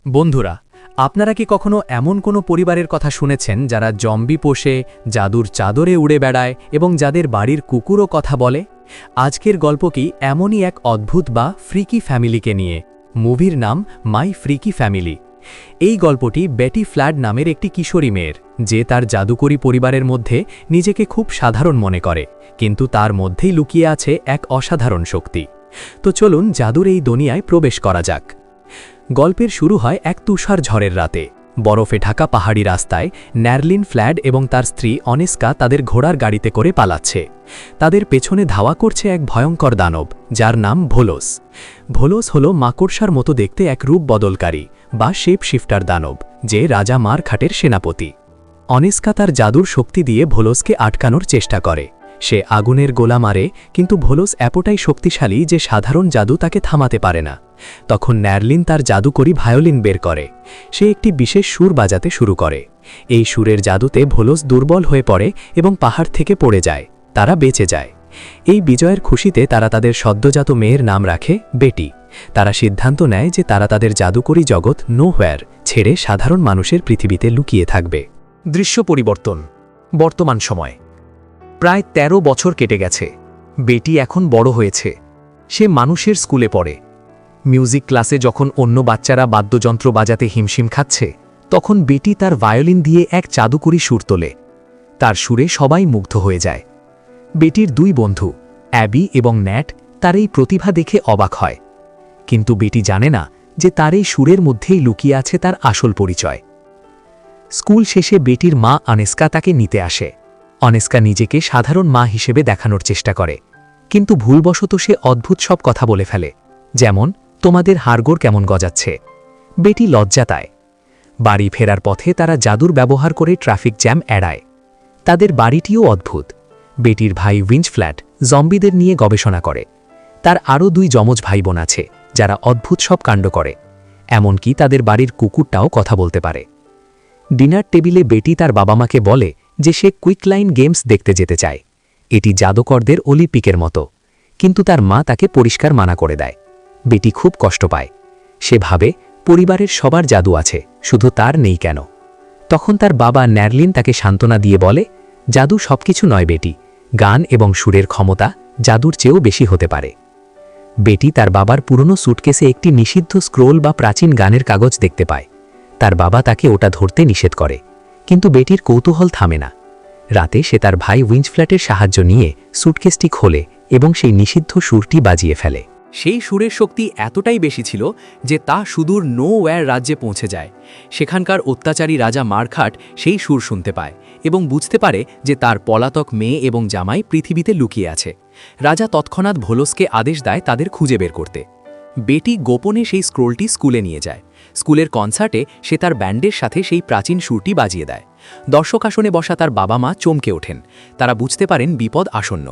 বন্ধুরা, আপনারা কি কখনো এমন কোনো পরিবারের কথা শুনেছেন যারা জম্বি পোষে, জাদুর চাদরে উড়ে বেড়ায় এবং যাদের বাড়ির কুকুরও কথা বলে? আজকের গল্প কি এমনই এক অদ্ভুত বা ফ্রিকি ফ্যামিলিকে নিয়ে। মুভির নাম মাই ফ্রিকি ফ্যামিলি। এই গল্পটি বেটি ফ্ল্যাড নামের একটি কিশোরী মেয়ের, যে তার জাদুকরী পরিবারের মধ্যে নিজেকে খুব সাধারণ মনে করে, কিন্তু তার মধ্যেই লুকিয়ে আছে এক অসাধারণ শক্তি। তো চলুন জাদুর এই দুনিয়ায় প্রবেশ করা যাক। গল্পের শুরু হয় এক তুষার ঝড়ের রাতে। বরফে ঢাকা পাহাড়ি রাস্তায় ন্যারলিন ফ্ল্যাড এবং তার স্ত্রী অনেস্কা তাদের ঘোড়ার গাড়িতে করে পালাচ্ছে। তাদের পেছনে ধাওয়া করছে এক ভয়ঙ্কর দানব, যার নাম ভোলোস। ভোলোস হল মাকড়সার মতো দেখতে এক রূপ বদলকারী বা শেপ শিফটার দানব, যে রাজা মারখাটের সেনাপতি। অনেস্কা তার জাদুর শক্তি দিয়ে ভোলোসকে আটকানোর চেষ্টা করে। সে আগুনের গোলা মারে, কিন্তু ভোলোস এতটাই শক্তিশালী যে সাধারণ জাদু তাকে থামাতে পারে না। তখন ন্যারলিন তার জাদুকরী ভায়োলিন বের করে। সে একটি বিশেষ সুর বাজাতে শুরু করে। এই সুরের জাদুতে ভোলোস দুর্বল হয়ে পড়ে এবং পাহাড় থেকে পড়ে যায়। তারা বেঁচে যায়। এই বিজয়ের খুশিতে তারা তাদের সদ্যজাত মেয়ের নাম রাখে বেটি। তারা সিদ্ধান্ত নেয় যে তারা তাদের জাদুকরী জগৎ নোহোয়্যার ছেড়ে সাধারণ মানুষের পৃথিবীতে লুকিয়ে থাকবে। দৃশ্য পরিবর্তন। বর্তমান সময়। প্রায় ১৩ বছর কেটে গেছে। বেটি এখন বড় হয়েছে। সে মানুষের স্কুলে পড়ে। মিউজিক ক্লাসে যখন অন্য বাচ্চারা বাদ্যযন্ত্র বাজাতে হিমশিম খাচ্ছে, তখন বেটি তার ভায়োলিন দিয়ে এক জাদুকরী সুর তোলে। তার সুরে সবাই মুগ্ধ হয়ে যায়। বেটির দুই বন্ধু অ্যাবি এবং ন্যাট তার এই প্রতিভা দেখে অবাক হয়। কিন্তু বেটি জানে না যে তার এই সুরের মধ্যেই লুকিয়ে আছে তার আসল পরিচয়। স্কুল শেষে বেটির মা অনেস্কা তাকে নিতে আসে। অনেস্কা নিজেকে সাধারণ মা হিসেবে দেখানোর চেষ্টা করে, কিন্তু ভুলবশত সে অদ্ভুত সব কথা বলে ফেলে, যেমন তোমাদের হাড়গোড় কেমন গজাচ্ছে। বেটি লজ্জা পায়। বাড়ি ফেরার পথে তারা জাদুর ব্যবহার করে ট্রাফিক জ্যাম এড়ায়। তাদের বাড়িটিও অদ্ভুত। বেটির ভাই উইঞ্চফ্ল্যাট জম্বিদের নিয়ে গবেষণা করে। তার আরও 2 যমজ ভাই বোন আছে, যারা অদ্ভুত সব কাণ্ড করে। এমনকি তাদের বাড়ির কুকুরটাও কথা বলতে পারে। ডিনার টেবিলে বেটি তার বাবা মাকে বলে যে সে কুইকলাইন গেমস দেখতে যেতে চায়। এটি জাদুকরদের অলিম্পিকের মতো, কিন্তু তার মা তাকে পরিষ্কার মানা করে দেয়। বেটি খুব কষ্ট পায়। সে ভাবে পরিবারের সবার জাদু আছে, শুধু তার নেই কেন। তখন তার বাবা ন্যারলিন তাকে সান্ত্বনা দিয়ে বলে, জাদু সবকিছু নয় বেটি, গান এবং সুরের ক্ষমতা জাদুর চেয়েও বেশি হতে পারে। বেটি তার বাবার পুরনো স্যুটকেসে একটি নিষিদ্ধ স্ক্রোল বা প্রাচীন গানের কাগজ দেখতে পায়। তার বাবা তাকে ওটা ধরতে নিষেধ করে, কিন্তু বেটির কৌতূহল থামে না। রাতে সে তার ভাই উইঞ্চফ্ল্যাটের সাহায্য নিয়ে স্যুটকেসটি খোলে এবং সেই নিষিদ্ধ সুরটি বাজিয়ে ফেলে। সেই সুরের শক্তি এতটাই বেশি ছিল যে তা সুদূর নোওয়্যার রাজ্যে পৌঁছে যায়। সেখানকার অত্যাচারী রাজা মারখাট সেই সুর শুনতে পায় এবং বুঝতে পারে যে তার পলাতক মেয়ে এবং জামাই পৃথিবীতে লুকিয়ে আছে। রাজা তৎক্ষণাৎ ভোলোসকে আদেশ দেয় তাদের খুঁজে বের করতে। বেটি গোপনে সেই স্ক্রোলটি স্কুলে নিয়ে যায়। স্কুলের কনসার্টে সে তার ব্যান্ডের সাথে সেই প্রাচীন সুরটি বাজিয়ে দেয়। দর্শক আসনে বসা তার বাবা মা চমকে ওঠেন। তারা বুঝতে পারেন বিপদ আসন্ন।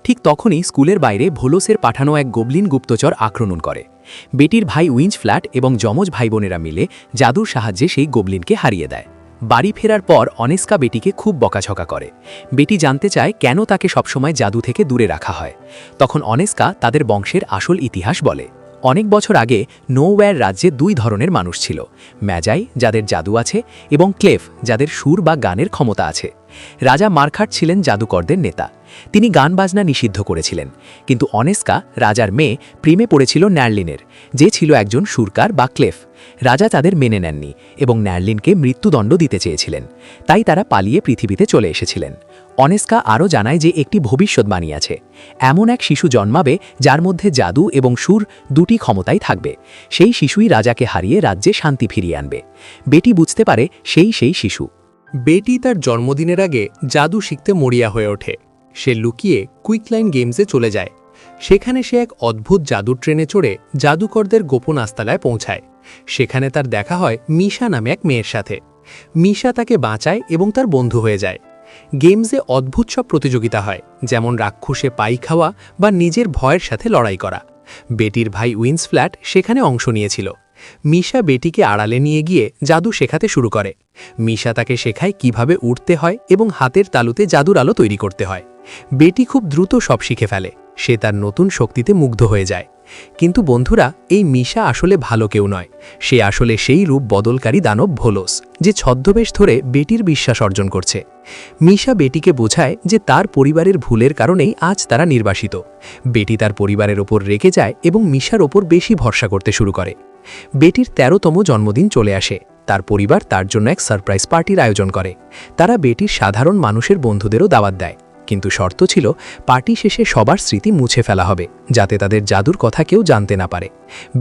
ঠিক তখনই স্কুলের বাইরে ভোলোসের পাঠানো এক গোবলিন গুপ্তচর আক্রমণ করে। বেটির ভাই উইঞ্চফ্ল্যাট এবং যমজ ভাই বোনেরা মিলে জাদুর সাহায্যে সেই গোবলিনকে হারিয়ে দেয়। বাড়ি ফেরার পর অনেস্কা বেটিকে খুব বকাঝকা করে। বেটি জানতে চায় কেন তাকে সবসময় জাদু থেকে দূরে রাখা হয়। তখন অনেস্কা তাদের বংশের আসল ইতিহাস বলে। অনেক বছর আগে নোওয়্যার রাজ্যে 2 ধরনের মানুষ ছিল, ম্যাজাই যাদের জাদু আছে এবং ক্লেফ যাদের সুর বা গানের ক্ষমতা আছে। রাজা মারখাট ছিলেন জাদুকরদের নেতা। তিনি গান বাজনা নিষিদ্ধ করেছিলেন, কিন্তু অনেস্কা রাজার মেয়ে প্রেমে পড়েছিল ন্যারলিনের, যে ছিল একজন সুরকার বা ক্লেফ। রাজা তাদের মেনে নেননি এবং ন্যারলিনকে মৃত্যুদণ্ড দিতে চেয়েছিলেন। তাই তারা পালিয়ে পৃথিবীতে চলে এসেছিলেন। অনেস্কা আরও জানায় যে একটি ভবিষ্যৎবাণী আছে। এমন এক শিশু জন্মাবে যার মধ্যে জাদু এবং সুর দুটি ক্ষমতাই থাকবে। সেই শিশুই রাজাকে হারিয়ে রাজ্যে শান্তি ফিরিয়ে আনবে। বেটি বুঝতে পারে সেই শিশু। বেটি তার জন্মদিনের আগে জাদু শিখতে মরিয়া হয়ে ওঠে। সে লুকিয়ে কুইকলাইন গেমসে চলে যায়। সেখানে সে এক অদ্ভুত জাদুর ট্রেনে চড়ে জাদুকরদের গোপন আস্তালায় পৌঁছায়। সেখানে তার দেখা হয় মিশা নামে এক মেয়ের সাথে। মিশা তাকে বাঁচায় এবং তার বন্ধু হয়ে যায়। গেমসে অদ্ভুত সব প্রতিযোগিতা হয়, যেমন রাক্ষসে পাই খাওয়া বা নিজের ভয়ের সাথে লড়াই করা। বেটির ভাই উইঞ্চফ্ল্যাট সেখানে অংশ নিয়েছিল। মিশা বেটিকে আড়ালে নিয়ে গিয়ে জাদু শেখাতে শুরু করে। মিশা তাকে শেখায় কিভাবে উঠতে হয় এবং হাতের তালুতে জাদুর আলো তৈরি করতে হয়। বেটি খুব দ্রুত সব শিখে ফেলে। সে তার নতুন শক্তিতে মুগ্ধ হয়ে যায়। কিন্তু বন্ধুরা, এই মিশা আসলে ভালো কেউ নয়। সে আসলে সেই রূপ বদলকারী দানব ভোলোস, যে ছদ্মবেশ ধরে বেটির বিশ্বাস অর্জন করছে। মিশা বেটিকে বোঝায় যে তার পরিবারের ভুলের কারণেই আজ তারা নির্বাসিত। বেটি তার পরিবারের ওপর রেগে যায় এবং মিশার ওপর বেশি ভরসা করতে শুরু করে। বেটির 13তম জন্মদিন চলে আসে। তার পরিবার তার জন্য এক সারপ্রাইজ পার্টির আয়োজন করে। তারা বেটির সাধারণ মানুষের বন্ধুদেরও দাওয়াত দেয়, কিন্তু শর্ত ছিল পার্টি শেষে সবার স্মৃতি মুছে ফেলা হবে, যাতে তাদের জাদুর কথা কেউ জানতে না পারে।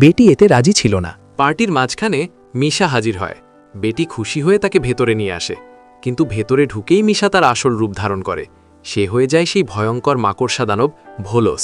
বেটি এতে রাজি ছিল না। পার্টির মাঝখানে মিশা হাজির হয়। বেটি খুশি হয়ে তাকে ভেতরে নিয়ে আসে, কিন্তু ভেতরে ঢুকেই মিশা তার আসল রূপ ধারণ করে। সে হয়ে যায় সেই ভয়ঙ্কর মাকড়সা দানব ভোলোস।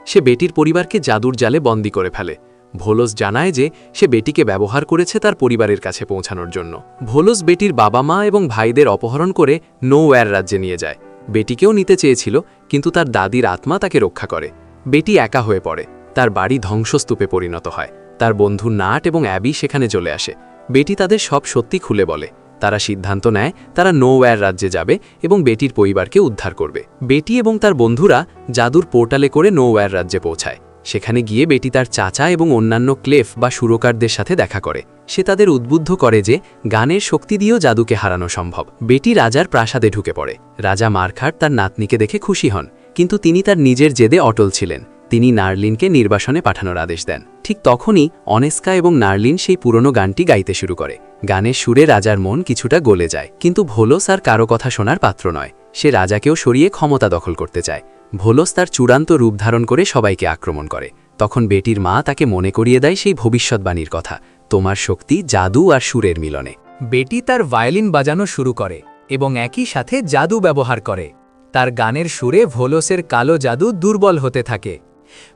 সে বেটির পরিবারকে জাদুর জালে বন্দী করে ফেলে। ভোলোস জানায় যে সে বেটিকে ব্যবহার করেছে তার পরিবারের কাছে পৌঁছানোর জন্য। ভোলোস বেটির বাবা মা এবং ভাইদের অপহরণ করে নোওয়্যার রাজ্যে নিয়ে যায়। বেটিকেও নিতে চেয়েছিল, কিন্তু তার দাদির আত্মা তাকে রক্ষা করে। বেটি একা হয়ে পড়ে। তার বাড়ি ধ্বংসস্তূপে পরিণত হয়। তার বন্ধু নাট এবং অ্যাবি সেখানে চলে আসে। বেটি তাদের সব সত্যি খুলে বলে। তারা সিদ্ধান্ত নেয় তারা নোওয়্যার রাজ্যে যাবে এবং বেটির পরিবারকে উদ্ধার করবে। বেটি এবং তার বন্ধুরা জাদুর পোর্টালে করে নোওয়্যার রাজ্যে পৌঁছায়। সেখানে গিয়ে বেটি তার চাচা এবং অন্যান্য ক্লেফ বা সুরকারদের সাথে দেখা করে। সে তাদের উদ্বুদ্ধ করে যে গানের শক্তি দিয়েও জাদুকে হারানো সম্ভব। বেটি রাজার প্রাসাদে ঢুকে পড়ে। রাজা মার্কাট তার নাতনিকে দেখে খুশি হন, কিন্তু তিনি তার নিজের জেদে অটল ছিলেন। তিনি নার্লিনকে নির্বাসনে পাঠানোর আদেশ দেন। ঠিক তখনই অনেস্কা এবং নার্লিন সেই পুরনো গানটি গাইতে শুরু করে। গানের সুরে রাজার মন কিছুটা গলে যায়, কিন্তু ভোলোস আর কারো কথা শোনার পাত্র নয়। সে রাজাকেও সরিয়ে ক্ষমতা দখল করতে চায়। ভোলোস তার চূড়ান্ত রূপ ধারণ করে সবাইকে আক্রমণ করে। তখন বেটির মা তাকে মনে করিয়ে দেয় সেই ভবিষ্যৎবাণীর কথা, তোমার শক্তি জাদু আর সুরের মিলনে। বেটি তার ভায়োলিন বাজানো শুরু করে এবং একই সাথে জাদু ব্যবহার করে। তার গানের সুরে ভোলোসের কালো জাদু দুর্বল হতে থাকে।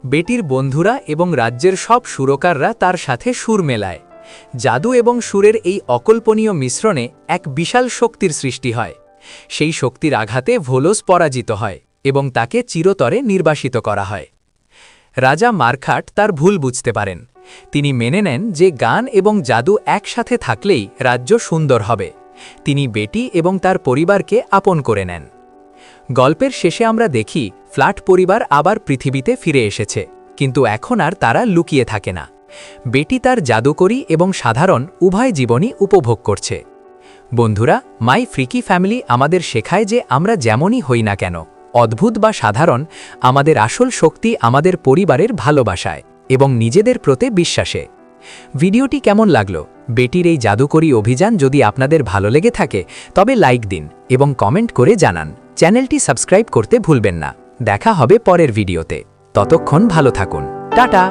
বেটির বন্ধুরা এবং রাজ্যের সব সুরকাররা তার সাথে সুর মেলায়। জাদু এবং সুরের এই অকল্পনীয় মিশ্রণে এক বিশাল শক্তির সৃষ্টি হয়। সেই শক্তির আঘাতে ভোলোস পরাজিত হয় এবং তাকে চিরতরে নির্বাসিত করা হয়। রাজা মার্কাট তার ভুল বুঝতে পারেন। তিনি মেনে নেন যে গান এবং জাদু একসাথে থাকলেই রাজ্য সুন্দর হবে। তিনি বেটি এবং তার পরিবারকে আপন করে নেন। গল্পের শেষে আমরা দেখি ফ্ল্যাট পরিবার আবার পৃথিবীতে ফিরে এসেছে, কিন্তু এখন আর তারা লুকিয়ে থাকে না। বেটি তার জাদুকরী এবং সাধারণ উভয় জীবনই উপভোগ করছে। বন্ধুরা, মাই ফ্রিকি ফ্যামিলি আমাদের শেখায় যে আমরা যেমনই হই না কেন, অদ্ভুত বা সাধারণ, আমাদের আসল শক্তি আমাদের পরিবারের ভালোবাসায় এবং নিজেদের প্রতি বিশ্বাসে। ভিডিওটি কেমন লাগলো? বেটির এই জাদুকরী অভিযান যদি আপনাদের ভালো লেগে থাকে তবে লাইক দিন এবং কমেন্ট করে জানান। চ্যানেলটি সাবস্ক্রাইব করতে ভুলবেন না। দেখা হবে পরের ভিডিওতে। ততক্ষণ ভালো থাকুন। টাটা।